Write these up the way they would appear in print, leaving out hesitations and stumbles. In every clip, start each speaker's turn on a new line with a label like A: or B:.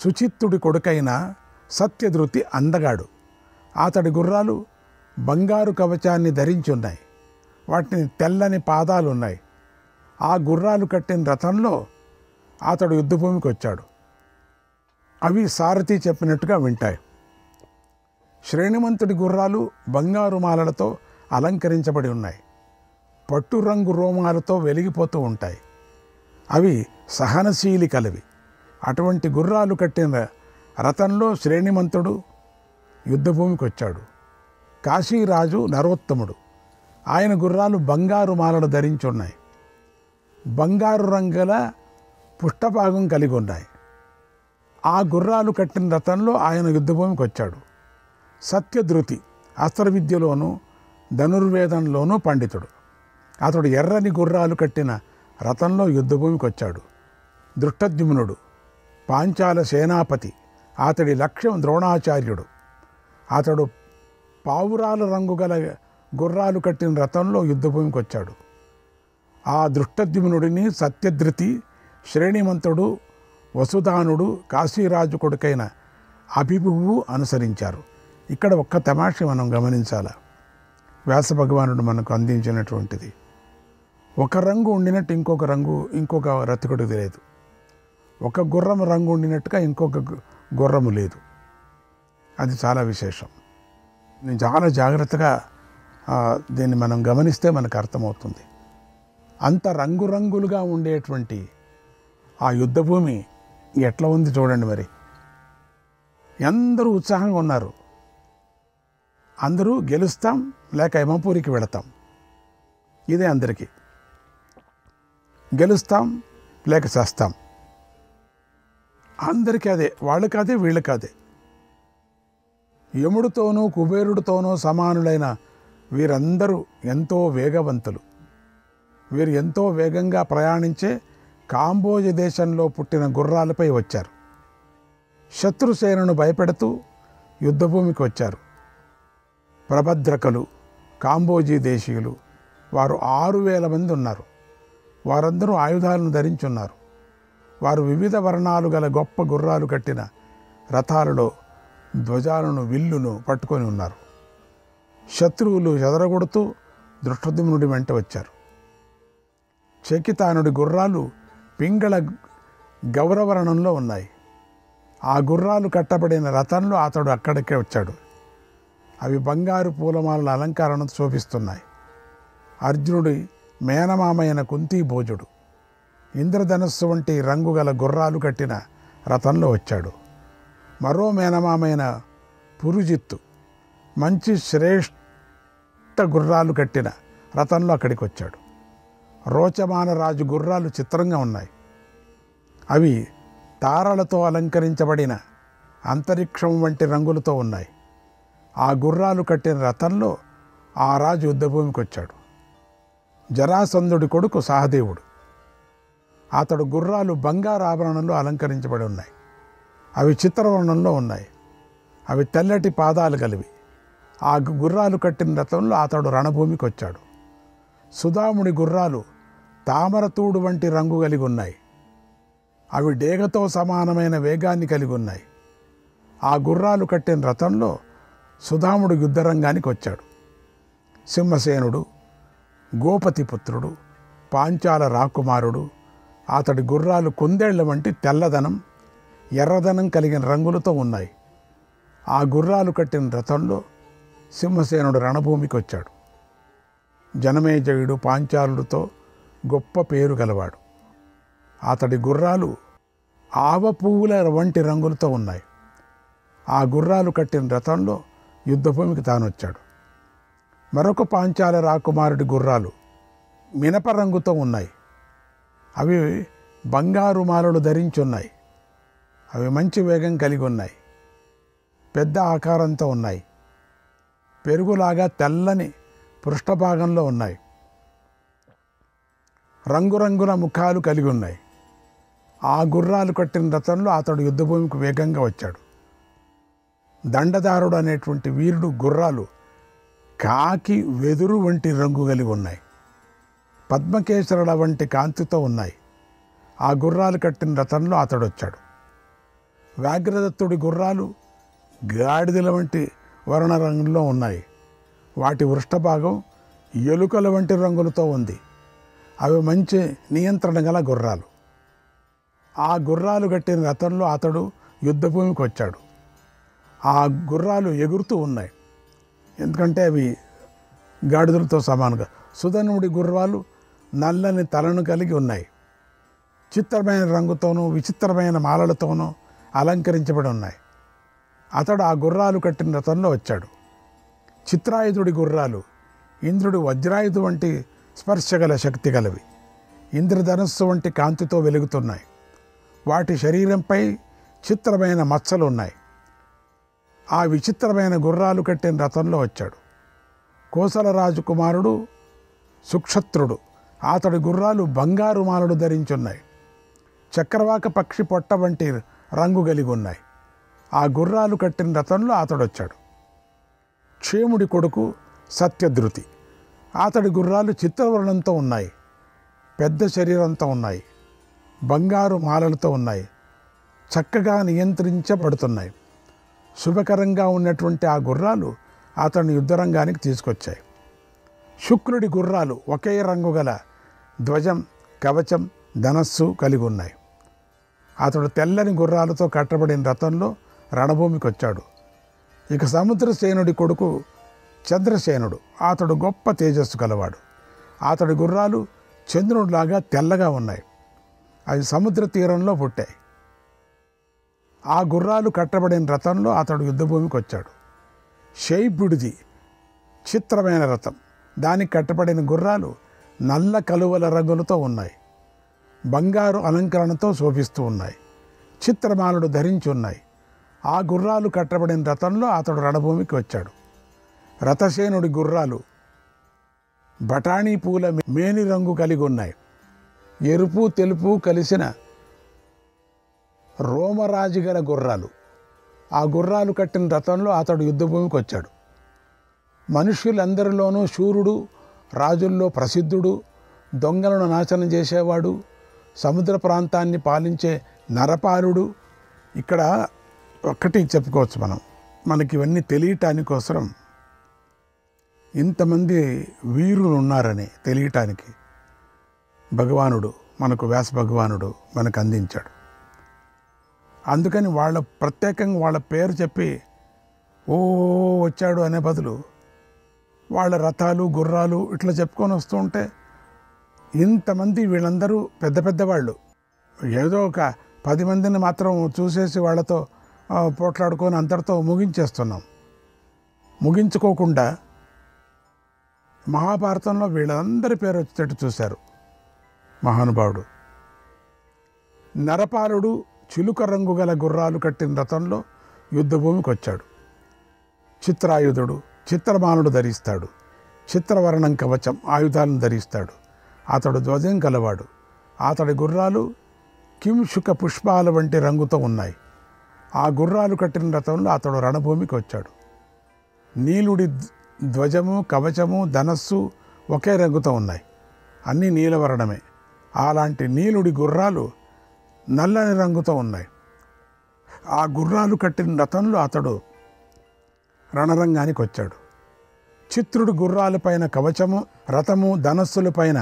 A: సుచిత్తుడి కొడుకైన సత్యధృతి అందగాడు. అతడి గుర్రాలు బంగారు కవచాన్ని ధరించున్నాయి. వాటిని తెల్లని పాదాలున్నాయి. ఆ గుర్రాలు కట్టిన రథంలో అతడు యుద్ధభూమికి వచ్చాడు. అవి సారథి చెప్పినట్టుగా వింటాయి. శ్రేణిమంతుడి గుర్రాలు బంగారు మాలలతో అలంకరించబడి ఉన్నాయి. పట్టు రంగు రోమాలతో వెలిగిపోతూ ఉంటాయి. అవి సహనశీలి కలవి. అటువంటి గుర్రాలు కట్టిన రథంలో శ్రేణిమంతుడు యుద్ధభూమికి వచ్చాడు. కాశీరాజు నరోత్తముడు. ఆయన గుర్రాలు బంగారు మాలలు ధరించున్నాయి. బంగారు రంగుల పుష్టభాగం కలిగి ఉన్నాయి. ఆ గుర్రాలు కట్టిన రథంలో ఆయన యుద్ధభూమికి వచ్చాడు. సత్యధృతి అస్త్ర విద్యలోనూ ధనుర్వేదంలోనూ పండితుడు. అతడు ఎర్రని గుర్రాలు కట్టిన రథంలో యుద్ధభూమికి వచ్చాడు. దృష్టద్యుమ్నుడు పాంచాల సేనాపతి. అతడి లక్ష్యం ద్రోణాచార్యుడు. అతడు పావురాల రంగు గల గుర్రాలు కట్టిన రథంలో యుద్ధభూమికి వచ్చాడు. ఆ దృష్టద్యుమ్నుడిని సత్యధృతి, శ్రేణిమంతుడు, వసుధానుడు, కాశీరాజు కొడుకైన అభిభువు అనుసరించారు. ఇక్కడ ఒక్క తమాష మనం గమనించాల. వ్యాస భగవానుడు మనకు అందించినటువంటిది. ఒక రంగు ఉండినట్టు ఇంకొక రథికుడికి లేదు. ఒక గుర్రం రంగు ఉండినట్టుగా ఇంకొక గుర్రము లేదు. అది చాలా విశేషం. నేను చాలా జాగ్రత్తగా దీన్ని మనం గమనిస్తే మనకు అర్థమవుతుంది. అంత రంగురంగులుగా ఉండేటువంటి ఆ యుద్ధభూమి ఎట్లా ఉంది చూడండి. మరి అందరూ ఉత్సాహంగా ఉన్నారు. అందరూ గెలుస్తాం లేక యమపూరికి వెళతాం, ఇదే అందరికీ. గెలుస్తాం లేక చేస్తాం, అందరికీ అదే. వాళ్ళకి అదే, వీళ్ళకి అదే. యముడితోనూ కుబేరుడితోనూ సమానులైన వీరందరూ ఎంతో వేగవంతులు. వీరు ఎంతో వేగంగా ప్రయాణించే కాంబోజ దేశంలో పుట్టిన గుర్రాలపై వచ్చారు. శత్రుసేనను భయపెడుతూ యుద్ధభూమికి వచ్చారు. ప్రభద్రకలు, కాంబోజీ దేశీయులు, వారు 6,000 మంది ఉన్నారు. వారందరూ ఆయుధాలను ధరించున్నారు. వారు వివిధ వర్ణాలు గల గొప్ప గుర్రాలు కట్టిన రథాలలో ధ్వజాలను, విల్లును పట్టుకొని ఉన్నారు. శత్రువులు చెదరగొడుతూ దృష్టద్యుమ్నుడి వెంట వచ్చారు. చకితానుడి గుర్రాలు పింగళ గౌరవర్ణంలో ఉన్నాయి. ఆ గుర్రాలు కట్టబడిన రథంలో అతడు అక్కడికే వచ్చాడు. అవి బంగారు పూలమాలల అలంకరణను శోభిస్తున్నాయి. అర్జునుడి మేనమామైన కుంతీ భోజుడు ఇంద్రధనస్సు వంటి రంగు గల గుర్రాలు కట్టిన రథంలో వచ్చాడు. మరో మేనమామైన పురుజిత్తు మంచి శ్రేష్ఠ గుర్రాలు కట్టిన రథంలో అక్కడికి వచ్చాడు. రోచమాన రాజు గుర్రాలు చిత్రంగా ఉన్నాయి. అవి తారలతో అలంకరించబడిన అంతరిక్షం వంటి రంగులతో ఉన్నాయి. ఆ గుర్రాలు కట్టిన రథంలో ఆ రాజు యుద్ధభూమికి వచ్చాడు. జరాసంధుడి కొడుకు సహదేవుడు. అతడు గుర్రాలు బంగారు ఆభరణంలో అలంకరించబడి ఉన్నాయి. అవి చిత్రవర్ణంలో ఉన్నాయి. అవి తెల్లటి పాదాలు కలివి. ఆ గుర్రాలు కట్టిన రథంలో అతడు రణభూమికి వచ్చాడు. సుధాముడి గుర్రాలు తామరతూడు వంటి రంగు కలిగి ఉన్నాయి. అవి డేగతో సమానమైన వేగాన్ని కలిగి ఉన్నాయి. ఆ గుర్రాలు కట్టిన రథంలో సుధాముడు యుద్ధరంగానికి వచ్చాడు. సింహసేనుడు, గోపతి పుత్రుడు, పాంచాల రాకుమారుడు. అతడి గుర్రాలు కుందేళ్ల వంటి తెల్లదనం, ఎర్రదనం కలిగిన రంగులతో ఉన్నాయి. ఆ గుర్రాలు కట్టిన రథంలో సింహసేనుడు రణభూమికి వచ్చాడు. జనమేజయుడు పాంచాలుడితో గొప్ప పేరు గలవాడు. అతడి గుర్రాలు ఆవ పువ్వుల వంటి రంగులతో ఉన్నాయి. ఆ గుర్రాలు కట్టిన రథంలో యుద్ధభూమికి తానొచ్చాడు. మరొక పాంచాల రాకుమారుడి గుర్రాలు మినప రంగుతో ఉన్నాయి. అవి బంగారు మాలలు ధరించున్నాయి. అవి మంచి వేగం కలిగి ఉన్నాయి. పెద్ద ఆకారంతో ఉన్నాయి. పెరుగులాగా తెల్లని పృష్ఠభాగంలో ఉన్నాయి. రంగురంగుల ముఖాలు కలిగి ఉన్నాయి. ఆ గుర్రాలు కట్టిన రథంలో అతడు యుద్ధభూమికి వేగంగా వచ్చాడు. దండదారుడు అనేటువంటి వీరుడు గుర్రాలు కాకి వెదురు వంటి రంగు కలిగి ఉన్నాయి. పద్మకేశరుల వంటి కాంతితో ఉన్నాయి. ఆ గుర్రాలు కట్టిన రథంలో అతడు వచ్చాడు. వ్యాఘ్రదత్తుడి గుర్రాలు గాడిదల వంటి వర్ణ రంగులో ఉన్నాయి. వాటి వృష్ఠభాగం ఎలుకల వంటి రంగులతో ఉంది. అవి మంచి నియంత్రణ గల గుర్రాలు. ఆ గుర్రాలు కట్టిన రథంలో అతడు యుద్ధభూమికి వచ్చాడు. ఆ గుర్రాలు ఎగురుతూ ఉన్నాయి, ఎందుకంటే అవి గాడిదలతో సమానంగా. సుధనుడి గుర్రాలు నల్లని తలను కలిగి ఉన్నాయి. చిత్రమైన రంగుతోనూ విచిత్రమైన మాలలతోనూ అలంకరించబడి ఉన్నాయి. అతడు ఆ గుర్రాలు కట్టిన రథంలో వచ్చాడు. చిత్రాయుధుడి గుర్రాలు ఇంద్రుడి వజ్రాయుధు వంటి స్పర్శగల శక్తి గలవి. ఇంద్రధనస్సు వంటి కాంతితో వెలుగుతున్నాయి. వాటి శరీరంపై చిత్రమైన మచ్చలు ఉన్నాయి. ఆ విచిత్రమైన గుర్రాలు కట్టిన రథంలో వచ్చాడు కోసల రాజకుమారుడు సుక్షత్రుడు. అతడి గుర్రాలు బంగారు మాలలు ధరించున్నాయి. చక్రవాక పక్షి పొట్ట వంటి రంగు కలిగి ఉన్నాయి. ఆ గుర్రాలు కట్టిన రథంలో అతడొచ్చాడు. క్షేముడి కొడుకు సత్యధృతి. అతడి గుర్రాలు చిత్రవర్ణంతో ఉన్నాయి. పెద్ద శరీరంతో ఉన్నాయి. బంగారు మాలలతో ఉన్నాయి. చక్కగా నియంత్రించబడుతున్నాయి. శుభకరంగా ఉన్నటువంటి ఆ గుర్రాలు అతన్ని యుద్ధరంగానికి తీసుకొచ్చాయి. శుక్రుడి గుర్రాలు ఒకే రంగు గల ధ్వజం, కవచం, ధనస్సు కలిగి ఉన్నాయి. అతడు తెల్లని గుర్రాలతో కట్టబడిన రథంలో రణభూమికి వచ్చాడు. ఇక సముద్రసేనుడి కొడుకు చంద్రసేనుడు. అతడు గొప్ప తేజస్సు గలవాడు. అతడి గుర్రాలు చంద్రుడిలాగా తెల్లగా ఉన్నాయి. అవి సముద్ర తీరంలో పుట్టాయి. ఆ గుర్రాలు కట్టబడిన రథంలో అతడు యుద్ధభూమికి వచ్చాడు. శైబుడిది చిత్రమైన రథం. దానికి కట్టబడిన గుర్రాలు నల్ల కలువల రంగులతో ఉన్నాయి. బంగారు అలంకరణతో శోభిస్తూ ఉన్నాయి. చిత్రమాలలు ధరించి ఉన్నాయి. ఆ గుర్రాలు కట్టబడిన రథంలో అతడు రణభూమికి వచ్చాడు. రథసేనుడి గుర్రాలు బఠానీ పూల మేని రంగు కలిగి ఉన్నాయి. ఎరుపు తెలుపు కలిసిన రోమరాజిగల గుర్రాలు. ఆ గుర్రాలు కట్టిన రథంలో అతడు యుద్ధభూమికి వచ్చాడు. మనుష్యులందరిలోనూ శూరుడు, రాజుల్లో ప్రసిద్ధుడు, దొంగలను నాశనం చేసేవాడు, సముద్ర ప్రాంతాన్ని పాలించే నరపాలుడు. ఇక్కడ ఒక్కటి చెప్పుకోవచ్చు, మనకి ఇవన్నీ తెలియటానికి కోసం ఇంతమంది వీరులు ఉన్నారని తెలియటానికి భగవానుడు వ్యాస భగవానుడు మనకు అందించాడు. అందుకని ప్రత్యేకంగా వాళ్ళ పేరు చెప్పి వచ్చాడు అనే బదులు వాళ్ళ రథాలు, గుర్రాలు ఇట్లా చెప్పుకొని వస్తూ ఉంటే ఇంతమంది వీళ్ళందరూ పెద్ద పెద్దవాళ్ళు. ఏదో ఒక 10 మందిని మాత్రం చూసేసి వాళ్ళతో పోట్లాడుకొని అంతటితో ముగించేస్తున్నాం. ముగించుకోకుండా మహాభారతంలో వీళ్ళందరి పేరు వచ్చేటట్టు చూశారు మహానుభావుడు. నరపాలుడు చిలుక రంగు గల గుర్రాలు కట్టిన రథంలో యుద్ధభూమికి వచ్చాడు. చిత్రాయుధుడు చిత్రమానుడు ధరిస్తాడు. చిత్రవర్ణం కవచం ఆయుధాలను ధరిస్తాడు. అతడు ధ్వజం కలవాడు. అతడి గుర్రాలు కింశుక పుష్పాల వంటి రంగుతో ఉన్నాయి. ఆ గుర్రాలు కట్టిన రథంలో అతడు రణభూమికి వచ్చాడు. నీలుడి ధ్వజము, కవచము, ధనస్సు ఒకే రంగుతో ఉన్నాయి. అన్నీ నీలవర్ణమే. అలాంటి నీలుడి గుర్రాలు నల్లని రంగుతో ఉన్నాయి. ఆ గుర్రాలు కట్టిన రథంలో అతడు రణరంగానికి వచ్చాడు. చిత్రుడి గుర్రాలపైన కవచము, రథము, ధనస్సులపైన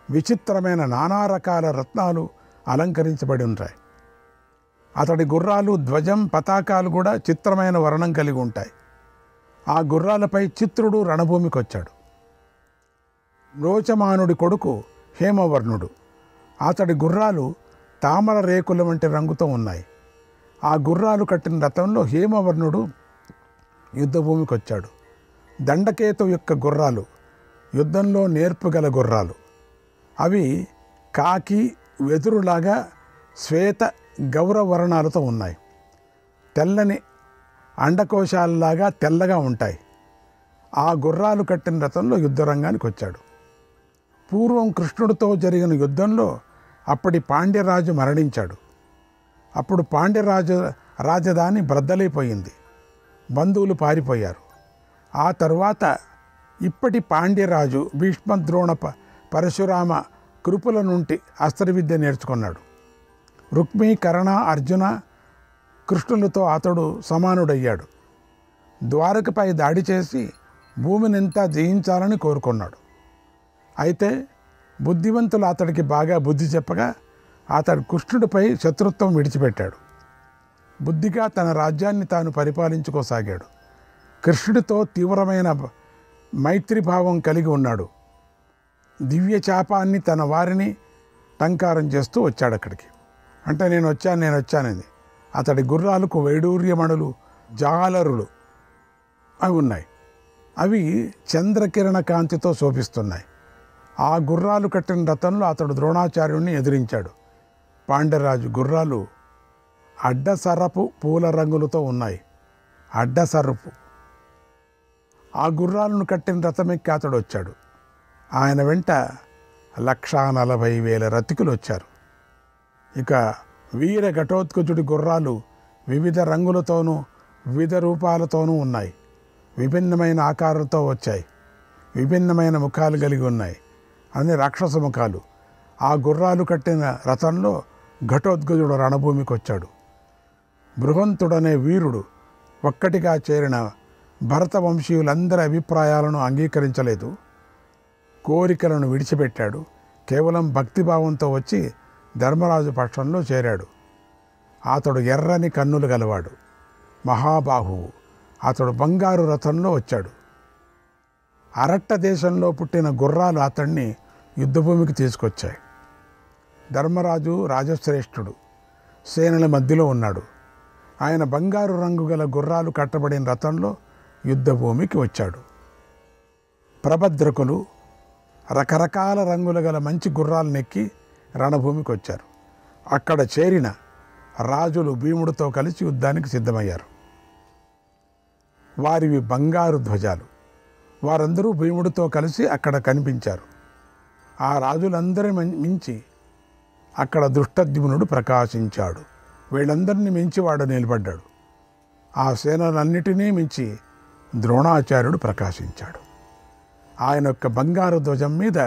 A: విచిత్రమైన నానా రకాల రత్నాలు అలంకరించబడి ఉంటాయి. అతడి గుర్రాలు, ధ్వజం, పతాకాలు కూడా చిత్రమైన వర్ణం కలిగి ఉంటాయి. ఆ గుర్రాలపై చిత్రుడు రణభూమికి వచ్చాడు. రోచమానుడి కొడుకు హేమవర్ణుడు. అతడి గుర్రాలు తామర రేకుల వంటి రంగుతో ఉన్నాయి. ఆ గుర్రాలు కట్టిన రథంలో హేమవర్ణుడు యుద్ధభూమికి వచ్చాడు. దండకేతు యొక్క గుర్రాలు యుద్ధంలో నేర్పుగల గుర్రాలు. అవి కాకి, వెదురులాగా శ్వేత గౌరవర్ణాలతో ఉన్నాయి. తెల్లని అండకోశాలలాగా తెల్లగా ఉంటాయి. ఆ గుర్రాలు కట్టిన రథంలో యుద్ధరంగానికి వచ్చాడు. పూర్వం కృష్ణుడితో జరిగిన యుద్ధంలో అప్పటి పాండ్యరాజు మరణించాడు. అప్పుడు పాండ్యరాజు రాజధాని బ్రద్దలైపోయింది. బంధువులు పారిపోయారు. ఆ తరువాత ఇప్పటి పాండ్యరాజు భీష్మద్రోణ పరశురామ కృపుల నుండి అస్త్రవిద్య నేర్చుకున్నాడు. రుక్మి, కర్ణ, అర్జున, కృష్ణునితో అతడు సమానుడయ్యాడు. ద్వారకపై దాడి చేసి భూమినింతా జయించాలని కోరుకున్నాడు. అయితే బుద్ధివంతులు అతడికి బాగా బుద్ధి చెప్పగా అతడు కృష్ణుడిపై శత్రుత్వం విడిచిపెట్టాడు. బుద్ధిగా తన రాజ్యాన్ని తాను పరిపాలించుకోసాగాడు. కృష్ణుడితో తీవ్రమైన మైత్రిభావం కలిగి ఉన్నాడు. దివ్య చాపాన్ని తన వారిని టంకారం చేస్తూ వచ్చాడు అక్కడికి. అంటే నేను వచ్చానని. అతడి గుర్రాలకు వైడూర్యమణులు, జాలరులు అవి ఉన్నాయి. అవి చంద్రకిరణ కాంతితో శోభిస్తున్నాయి. ఆ గుర్రాలు కట్టిన రథంలో అతడు ద్రోణాచార్యుడిని ఎదిరించాడు. పాండ్యరాజు గుర్రాలు అడ్డసరపు పూల రంగులతో ఉన్నాయి. అడ్డసరపు. ఆ గుర్రాలను కట్టిన రథమెక్కి అతడు వచ్చాడు. ఆయన వెంట 1,40,000 రథికులు వచ్చారు. ఇక వీర ఘటోత్కచుడి గుర్రాలు వివిధ రంగులతోనూ వివిధ రూపాలతోనూ ఉన్నాయి. విభిన్నమైన ఆకారంతో వచ్చాయి. విభిన్నమైన ముఖాలు కలిగి ఉన్నాయి. అన్ని రాక్షస ముఖాలు. ఆ గుర్రాలు కట్టిన రథంలో ఘటోత్కచుడు రణభూమికి వచ్చాడు. బృహంతుడనే వీరుడు ఒక్కటిగా చేరిన భరత వంశీయులందరి అభిప్రాయాలను అంగీకరించలేదు. కోరికలను విడిచిపెట్టాడు. కేవలం భక్తిభావంతో వచ్చి ధర్మరాజు పక్షంలో చేరాడు. అతడు ఎర్రని కన్నులు గలవాడు, మహాబాహువు. అతడు బంగారు రథంలో వచ్చాడు. అరట్ట దేశంలో పుట్టిన గుర్రాలు అతన్ని యుద్ధభూమికి తీసుకొచ్చాయి. ధర్మరాజు రాజశ్రేష్ఠుడు సేనల మధ్యలో ఉన్నాడు. ఆయన బంగారు రంగు గల గుర్రాలు కట్టబడిన రథంలో యుద్ధభూమికి వచ్చాడు. ప్రభద్రకులు రకరకాల రంగులు గల మంచి గుర్రాలనెక్కి రణభూమికి వచ్చారు. అక్కడ చేరిన రాజులు భీముడితో కలిసి యుద్ధానికి సిద్ధమయ్యారు. వారివి బంగారు ధ్వజాలు. వారందరూ భీముడితో కలిసి అక్కడ కనిపించారు. ఆ రాజులందరిని మించి అక్కడ దృష్టద్యుమ్నుడు ప్రకాశించాడు. వీళ్ళందరినీ మించి వాడు నిలబడ్డాడు. ఆ సేనలన్నిటినీ మించి ద్రోణాచార్యుడు ప్రకాశించాడు. ఆయన యొక్క బంగారు ధ్వజం మీద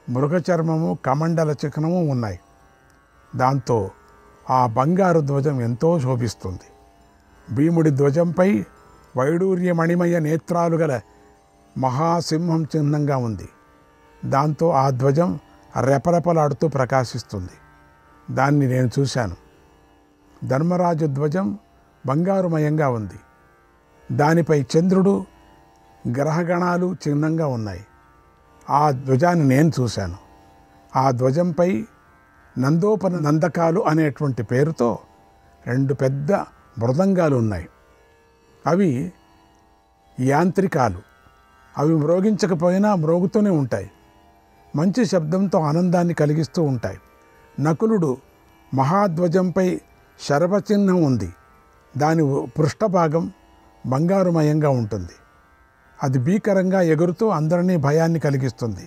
A: మృగచర్మము, కమండల చిహ్నము ఉన్నాయి. దాంతో ఆ బంగారు ధ్వజం ఎంతో శోభిస్తుంది. భీముడి ధ్వజంపై వైడూర్యమణిమయ నేత్రాలు గల మహాసింహం చిహ్నంగా ఉంది. దాంతో ఆ ధ్వజం రెపరెపలాడుతూ ప్రకాశిస్తుంది. దాన్ని నేను చూశాను. ధర్మరాజు ధ్వజం బంగారుమయంగా ఉంది. దానిపై చంద్రుడు, గ్రహగణాలు చిహ్నంగా ఉన్నాయి. ఆ ధ్వజాన్ని నేను చూశాను. ఆ ధ్వజంపై నందోపన నందకాలు అనేటువంటి పేరుతో 2 పెద్ద మృదంగాలు ఉన్నాయి. అవి యాంత్రికాలు. అవి మ్రోగించకపోయినా మ్రోగుతూనే ఉంటాయి. మంచి శబ్దంతో ఆనందాన్ని కలిగిస్తూ ఉంటాయి. నకులుడు మహాధ్వజంపై శరభచిహ్నం ఉంది. దాని పృష్ఠభాగం బంగారుమయంగా ఉంటుంది. అది భీకరంగా ఎగురుతూ అందరినీ భయాన్ని కలిగిస్తుంది.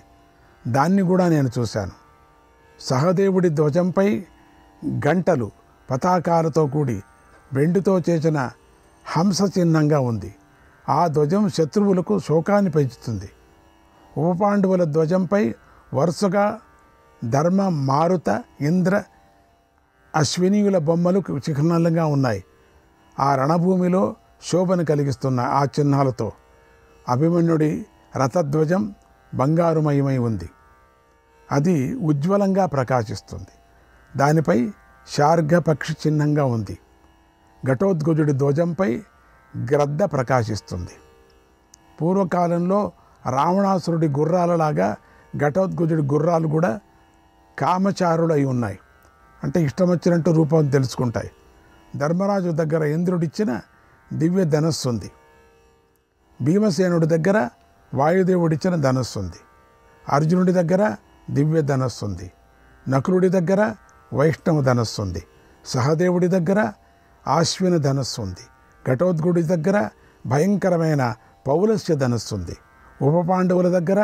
A: దాన్ని కూడా నేను చూశాను. సహదేవుడి ధ్వజంపై గంటలు, పతాకాలతో కూడి వెండితో చేసిన హంస చిహ్నంగా ఉంది. ఆ ధ్వజం శత్రువులకు శోకాన్ని పెంచుతుంది. ఉపపాండవుల ధ్వజంపై వరుసగా ధర్మ, మారుత, ఇంద్ర, అశ్వినీయుల బొమ్మలు చిహ్నాలుగా ఉన్నాయి. ఆ రణభూమిలో శోభను కలిగిస్తున్న ఆ చిహ్నాలతో అభిమన్యుడి రథధ్వజం బంగారుమయమై ఉంది. అది ఉజ్వలంగా ప్రకాశిస్తుంది. దానిపై శార్ఘపక్షి చిహ్నంగా ఉంది. ఘటోత్కచుడి ధ్వజంపై గ్రద్ద ప్రకాశిస్తుంది. పూర్వకాలంలో రావణాసురుడి గుర్రాలలాగా ఘటోత్కచుడి గుర్రాలు కూడా కామచారులు అయి ఉన్నాయి. అంటే ఇష్టం వచ్చినట్టు రూపం తెలుసుకుంటాయి. ధర్మరాజు దగ్గర ఇంద్రుడిచ్చిన దివ్య ధనస్సు ఉంది. భీమసేనుడి దగ్గర వాయుదేవుడిచ్చిన ధనస్సు ఉంది. అర్జునుడి దగ్గర దివ్య ధనస్సు ఉంది. నకులుడి దగ్గర వైష్ణవ ధనస్సు ఉంది. సహదేవుడి దగ్గర ఆశ్విన ధనస్సు ఉంది. ఘటోత్కచుడి దగ్గర భయంకరమైన పౌలస్య ధనస్సు ఉంది. ఉపపాండవుల దగ్గర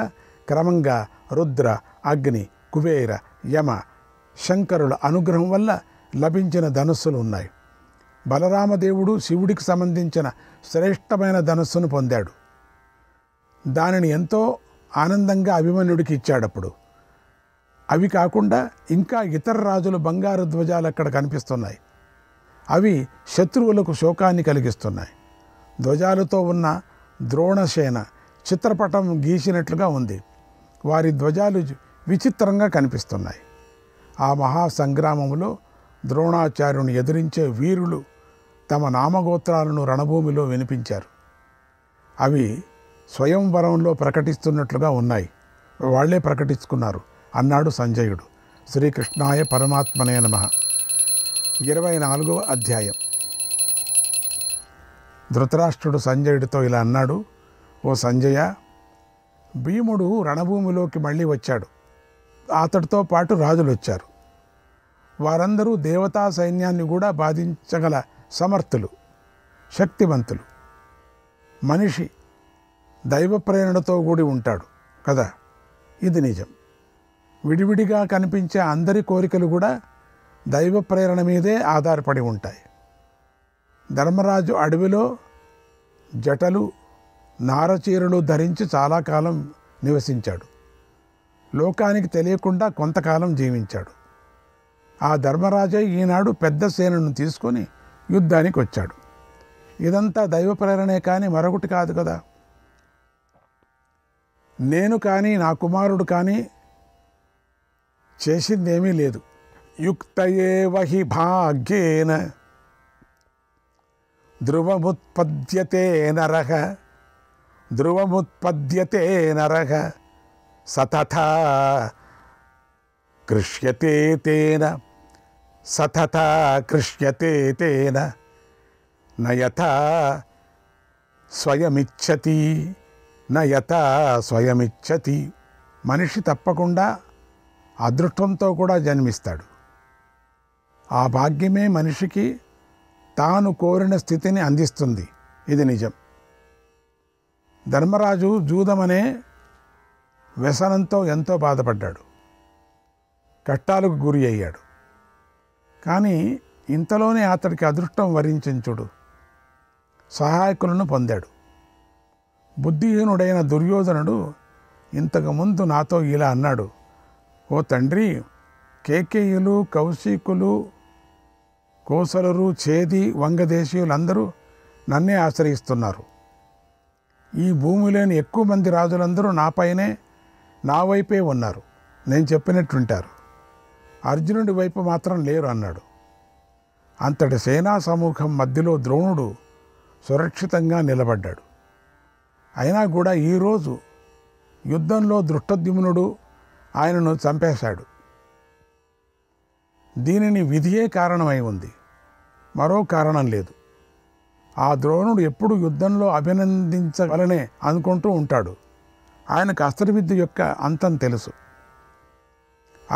A: క్రమంగా రుద్ర, అగ్ని, కుబేర, యమ, శంకరుల అనుగ్రహం వల్ల లభించిన ధనస్సులు ఉన్నాయి. బలరామదేవుడు శివుడికి సంబంధించిన శ్రేష్టమైన ధనస్సును పొందాడు. దానిని ఎంతో ఆనందంగా అభిమన్యుడికి ఇచ్చాడప్పుడు. అవి కాకుండా ఇంకా ఇతర రాజుల బంగారు ధ్వజాలు అక్కడ కనిపిస్తున్నాయి. అవి శత్రువులకు శోకాన్ని కలిగిస్తున్నాయి. ధ్వజాలతో ఉన్న ద్రోణసేన చిత్రపటం గీసినట్లుగా ఉంది. వారి ధ్వజాలు విచిత్రంగా కనిపిస్తున్నాయి. ఆ మహాసంగ్రామంలో ద్రోణాచార్యుని ఎదిరించే వీరులు తమ నామగోత్రాలను రణభూమిలో వినిపించారు. అవి స్వయంవరంలో ప్రకటిస్తున్నట్లుగా ఉన్నాయి. వాళ్లే ప్రకటించుకున్నారు అన్నాడు సంజయుడు. శ్రీకృష్ణాయ పరమాత్మనే నమః. 24వ అధ్యాయం. ధృతరాష్ట్రుడు సంజయుడితో ఇలా అన్నాడు, ఓ సంజయ, భీముడు రణభూమిలోకి మళ్ళీ వచ్చాడు. అతడితో పాటు రాజులు వచ్చారు. వారందరూ దేవతా సైన్యాన్ని కూడా బాధించగల సమర్థులు, శక్తివంతులు. మనిషి దైవ ప్రేరణతో కూడి ఉంటాడు కదా, ఇది నిజం. విడివిడిగా కనిపించే అందరి కోరికలు కూడా దైవ ప్రేరణ మీదే ఆధారపడి ఉంటాయి. ధర్మరాజు అడవిలో జటలు, నారచీరలు ధరించి చాలా కాలం నివసించాడు. లోకానికి తెలియకుండా కొంతకాలం జీవించాడు. ఆ ధర్మరాజే ఈనాడు పెద్ద సేనను తీసుకొని యుద్ధానికి వచ్చాడు. ఇదంతా దైవ ప్రేరణే కానీ మరొకటి కాదు కదా. నేను కానీ నా కుమారుడు కానీ చేసిందేమీ లేదు. యుక్తయేవ హి భాగ్యేన ధ్రువముత్పద్యతే నరః, ధ్రువముత్పద్యతే నరః సతథా కృష్యతే తేన, సతథా కృష్యతే తేన నయథా స్వయమిచ్చతి, నయథా స్వయమిచ్చతి. మనిషి తప్పకుండా అదృష్టంతో కూడా జన్మిస్తాడు. ఆ భాగ్యమే మనిషికి తాను కోరిన స్థితిని అందిస్తుంది. ఇది నిజం. ధర్మరాజు జూదమనే వ్యసనంతో ఎంతో బాధపడ్డాడు, కష్టాలకు గురి అయ్యాడు. కానీ ఇంతలోనే అతడికి అదృష్టం వరించించుడు, సహాయకులను పొందాడు. బుద్ధిహీనుడైన దుర్యోధనుడు ఇంతకుముందు నాతో ఇలా అన్నాడు, ఓ తండ్రి, కేకేయులు, కౌశికులు, కోసలరు, ఛేది, వంగదేశీయులందరూ నన్నే ఆశ్రయిస్తున్నారు. ఈ భూమిలోని ఎక్కువ మంది రాజులందరూ నాపైనే, నా వైపే ఉన్నారు. నేను చెప్పినట్టుంటారు. అర్జునుడి వైపు మాత్రం లేరు అన్నాడు. అంతటి సేనా సమూహం మధ్యలో ద్రోణుడు సురక్షితంగా నిలబడ్డాడు. అయినా కూడా ఈరోజు యుద్ధంలో దృష్టద్యుమ్నుడు ఆయనను చంపేశాడు. దీనిని విధియే కారణమై ఉంది, మరో కారణం లేదు. ఆ ద్రోణుడు ఎప్పుడు యుద్ధంలో అభినందించవలనే అనుకుంటూ ఉంటాడు. ఆయనకు అస్త్రవిద్య యొక్క అంతం తెలుసు.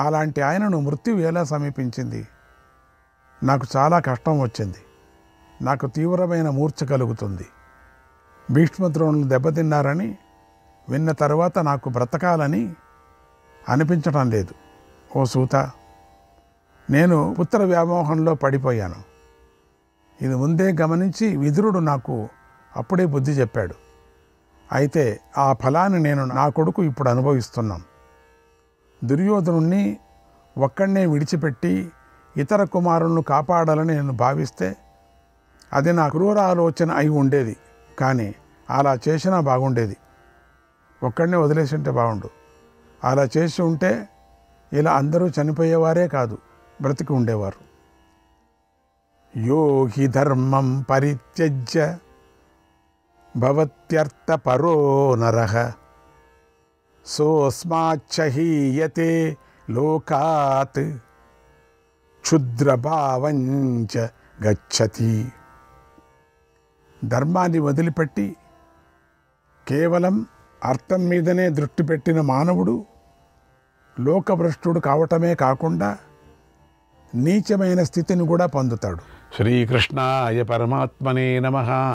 A: అలాంటి ఆయనను మృత్యువు ఎలా సమీపించింది? నాకు చాలా కష్టం వచ్చింది. నాకు తీవ్రమైన మూర్ఛ కలుగుతుంది. భీష్మద్రోణులు దెబ్బతిన్నారని విన్న తర్వాత నాకు బ్రతకాలని అనిపించటం లేదు. ఓ సూత, నేను పుత్ర వ్యామోహంలో పడిపోయాను. ఇది ముందే గమనించి విదురుడు నాకు అప్పుడే బుద్ధి చెప్పాడు. అయితే ఆ ఫలాన్ని నేను నా కొడుకు ఇప్పుడు అనుభవిస్తున్నాం. దుర్యోధనుణ్ణి ఒక్కడనే విడిచిపెట్టి ఇతర కుమారులను కాపాడాలని నేను భావిస్తే అది నా క్రూర ఆలోచన అయి ఉండేది. కానీ అలా చేసినా బాగుండేది. ఒక్కడనే వదిలేసి ఉంటే బాగుండు. అలా చేసి ఉంటే ఇలా అందరూ చనిపోయేవారే కాదు, బ్రతికి ఉండేవారు. యో హి ధర్మం పరిత్యజ్య భవత్యర్థ పరో నరః, సోస్మాచ్చహీయతే లోకాత్ క్షుద్రభావంచ గచ్చతి. ధర్మాన్ని వదిలిపెట్టి కేవలం అర్థం మీదనే దృష్టి పెట్టిన మానవుడు లోకభ్రష్టుడు కావటమే కాకుండా నీచమైన స్థితిని కూడా పొందుతాడు. శ్రీకృష్ణాయ పరమాత్మనే నమః.